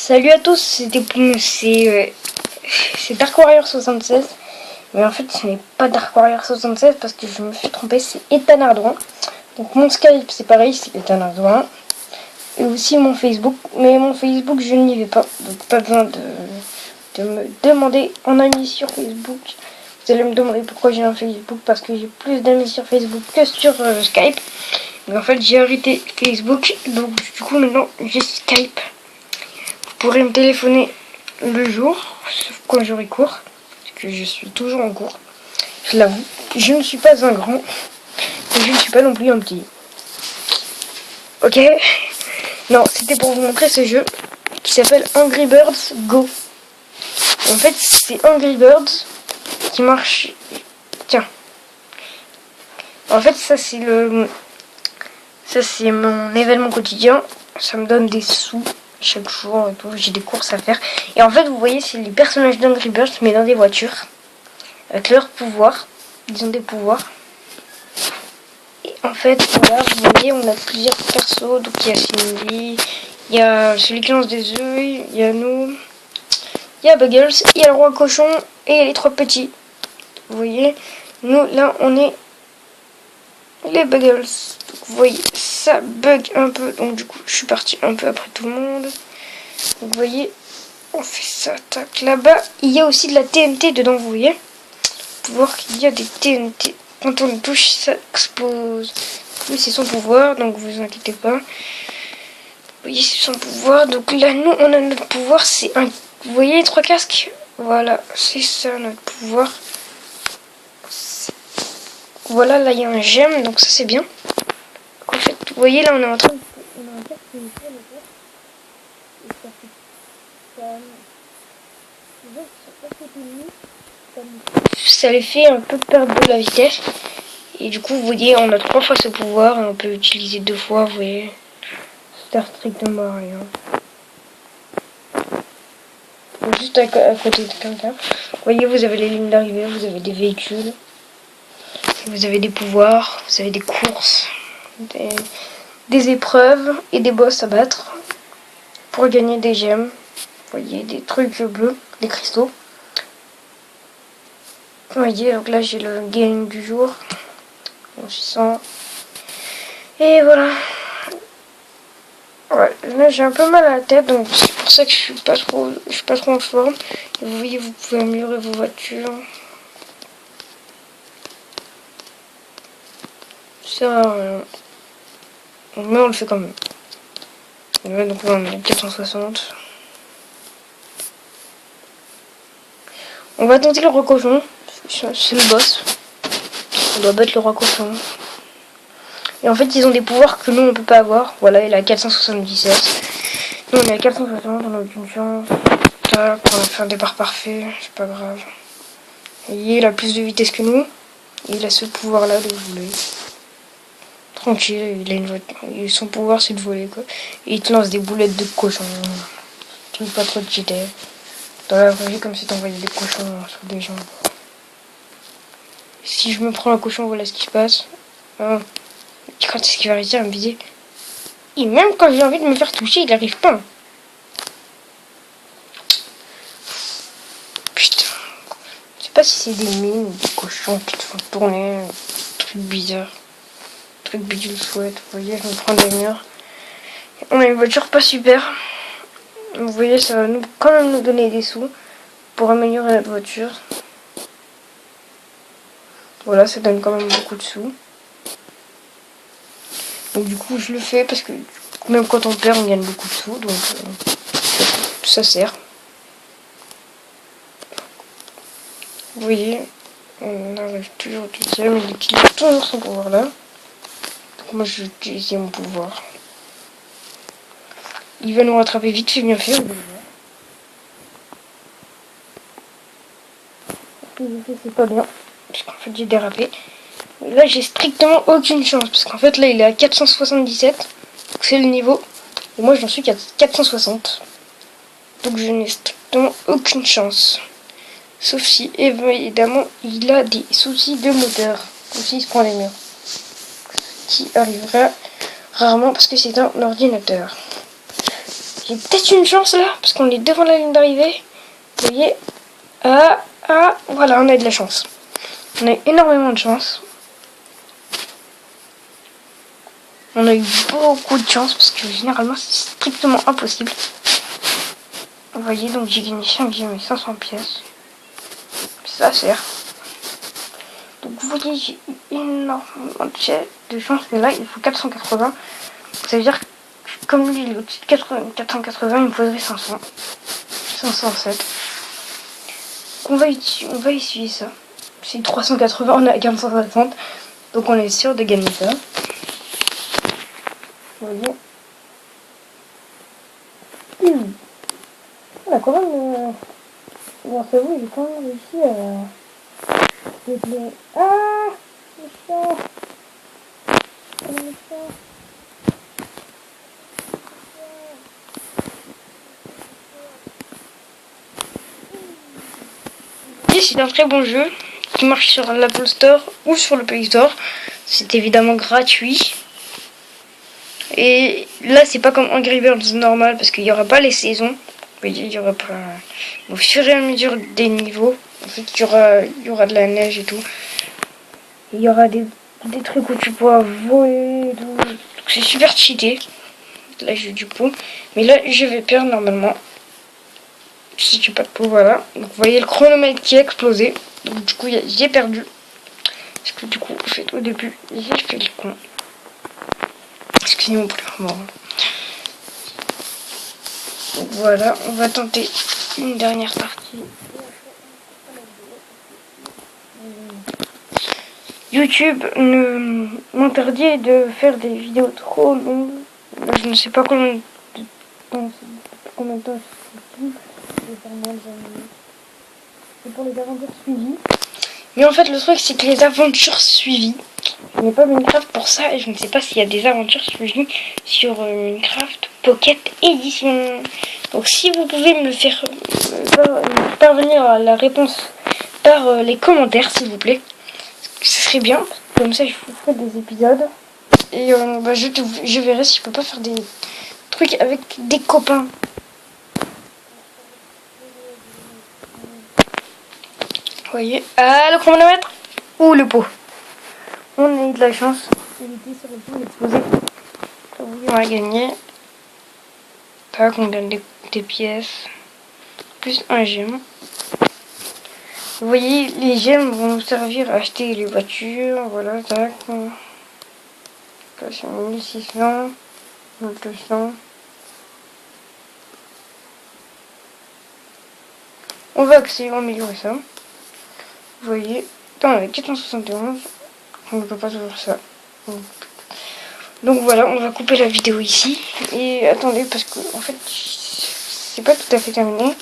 Salut à tous, c'est Dark Warrior 76. Mais en fait ce n'est pas Dark Warrior 76 parce que je me suis trompé, c'est Ethan Ardouin. Donc mon Skype c'est pareil, c'est Ethan Ardouin. Et aussi mon Facebook, mais mon Facebook je n'y vais pas. Donc pas besoin de me demander en ami sur Facebook. Vous allez me demander pourquoi j'ai un Facebook, parce que j'ai plus d'amis sur Facebook que sur Skype. Mais en fait j'ai arrêté Facebook, donc du coup maintenant j'ai Skype. Vous pourrez me téléphoner le jour, sauf quand j'aurai cours, parce que je suis toujours en cours. Je l'avoue, je ne suis pas un grand, et je ne suis pas non plus un petit. Ok? Non, c'était pour vous montrer ce jeu qui s'appelle Angry Birds Go. En fait, c'est Angry Birds qui marche. Tiens. En fait, ça c'est mon événement quotidien. Ça me donne des sous chaque jour et tout. J'ai des courses à faire. Et en fait, vous voyez, c'est les personnages d'Angry Birds, mais dans des voitures. Avec leurs pouvoirs. Ils ont des pouvoirs. Et en fait, voilà, vous voyez, on a plusieurs persos. Donc il y a Cindy, il y a celui qui lance des œufs, il y a nous, il y a Buggles, il y a le roi cochon et les trois petits. Vous voyez, nous là on est les Buggles. Donc, vous voyez, ça bug un peu. Donc du coup, je suis parti un peu après tout le monde. Donc vous voyez, on fait ça, tac. Là-bas, il y a aussi de la TNT dedans, vous voyez. Pouvoir qu'il y a des TNT. Quand on le touche, ça explose. Lui, c'est son pouvoir, donc vous inquiétez pas. Vous voyez, c'est son pouvoir. Donc là, nous, on a notre pouvoir. C'est un. Vous voyez les trois casques? Voilà, c'est ça notre pouvoir. Voilà, là, il y a un gemme, donc ça, c'est bien. En fait, vous voyez, là, on est en train de. On a un casque qui est ça les fait un peu perdre de la vitesse. Et du coup, vous voyez, on a 3 fois ce pouvoir et on peut l'utiliser 2 fois, vous voyez. Ça sert strictement à rien. Donc, juste à côté de quelqu'un. Vous voyez, vous avez les lignes d'arrivée, vous avez des véhicules. Vous avez des pouvoirs, vous avez des courses, des épreuves et des boss à battre. Pour gagner des gemmes. Vous voyez, des trucs bleus, des cristaux. Vous voyez, donc là j'ai le game du jour. Bon, 600. Et voilà. Ouais, là j'ai un peu mal à la tête, donc c'est pour ça que je suis pas trop en forme. Et vous voyez, vous pouvez améliorer vos voitures. Ça, mais on le fait quand même. Ouais, donc là on est 460. On va tenter le roi cochon. C'est le boss. On doit battre le roi cochon. Et en fait, ils ont des pouvoirs que nous, on peut pas avoir. Voilà, il a 477. Nous, on est à 460, on a aucune chance. Tac, on a fait un départ parfait, c'est pas grave. Et il a plus de vitesse que nous. Et il a ce pouvoir-là de voler. Tranquille, il a une voiture. Et son pouvoir, c'est de voler, quoi. Et il te lance des boulettes de cochon. Tu veux pas trop te cheater. Dans la vraie vie, comme si t'envoyais des cochons sur des gens. Si je me prends un cochon, voilà ce qui se passe. Hein. Quand est-ce qu'il va réussir à me viser? Et même quand j'ai envie de me faire toucher, il n'arrive pas. Putain. Je sais pas si c'est des mines ou des cochons qui te font tourner. Truc bizarre. Truc bidule chouette. Vous voyez, je me prends des murs. On a une voiture pas super. Vous voyez, ça va quand même nous donner des sous pour améliorer notre voiture. Voilà, ça donne quand même beaucoup de sous. Donc du coup, je le fais parce que même quand on perd, on gagne beaucoup de sous. Donc ça sert. Vous voyez, on arrive toujours au deuxième. Il utilise toujours son pouvoir là. Donc moi, je vais utiliser mon pouvoir. Il va nous rattraper vite fait, bien fait. C'est pas bien. Parce qu'en fait, j'ai dérapé. Là, j'ai strictement aucune chance. Parce qu'en fait, là, il est à 477. Donc, c'est le niveau. Et moi, j'en suis qu'à 460. Donc, je n'ai strictement aucune chance. Sauf si, évidemment, il a des soucis de moteur. Ou s'il se prend les murs. Ce qui arrivera rarement parce que c'est un ordinateur. J'ai peut-être une chance là, parce qu'on est devant la ligne d'arrivée. Vous voyez? Voilà, on a de la chance. On a eu énormément de chance. On a eu beaucoup de chance, parce que généralement c'est strictement impossible. Vous voyez, donc j'ai gagné 5 gemmes et 500 pièces. Ça sert. Donc vous voyez, j'ai eu énormément de chance, mais là il faut 480. Ça veut dire que comme lui il est au-dessus de 480, il me faudrait 500. 507. On va essuyer ça. C'est 380, on a 460. Donc on est sûr de gagner ça. Vous voyez. On a quand même... grâce à vous, j'ai quand même réussi à... Ah, méchant. C'est un très bon jeu qui marche sur l'Apple Store ou sur le Play Store. C'est évidemment gratuit. Et là, c'est pas comme Angry Birds normal parce qu'il n'y aura pas les saisons. Il y aura pas. Au fur et à mesure des niveaux, en fait, il y aura de la neige et tout. Il y aura des trucs où tu pourras voler et tout. C'est super cheaté. Là, j'ai du pot. Mais là, je vais perdre normalement. Si tu pas de pot, voilà. Donc, vous voyez le chronomètre qui a explosé. Donc, du coup, j'ai perdu. Parce que du coup, au début, j'ai fait le con. Excusez-moi pour le moment. Donc, voilà, on va tenter une dernière partie. YouTube m'interdit de faire des vidéos trop longues. Je ne sais pas combien de temps c'est pour les aventures suivies. Mais en fait, le truc, c'est que les aventures suivies, je n'ai pas Minecraft pour ça et je ne sais pas s'il y a des aventures suivies sur Minecraft Pocket Edition. Donc, si vous pouvez me faire parvenir à la réponse par les commentaires, s'il vous plaît, ce serait bien. Comme ça, je vous ferai des épisodes et je verrai si je peux pas faire des trucs avec des copains. Vous voyez, le chronomètre ou le pot. On a eu de la chance. Il était sur le point d'exploser. On a gagné. Tac, on gagne des pièces. Plus un gemme. Vous voyez, les gemmes vont nous servir à acheter les voitures. Voilà, tac. 1600. 1200. On va améliorer ça. Vous voyez, on avait 471. On ne peut pas toujours ça. Donc voilà, on va couper la vidéo ici. Et attendez, parce que en fait, c'est pas tout à fait terminé.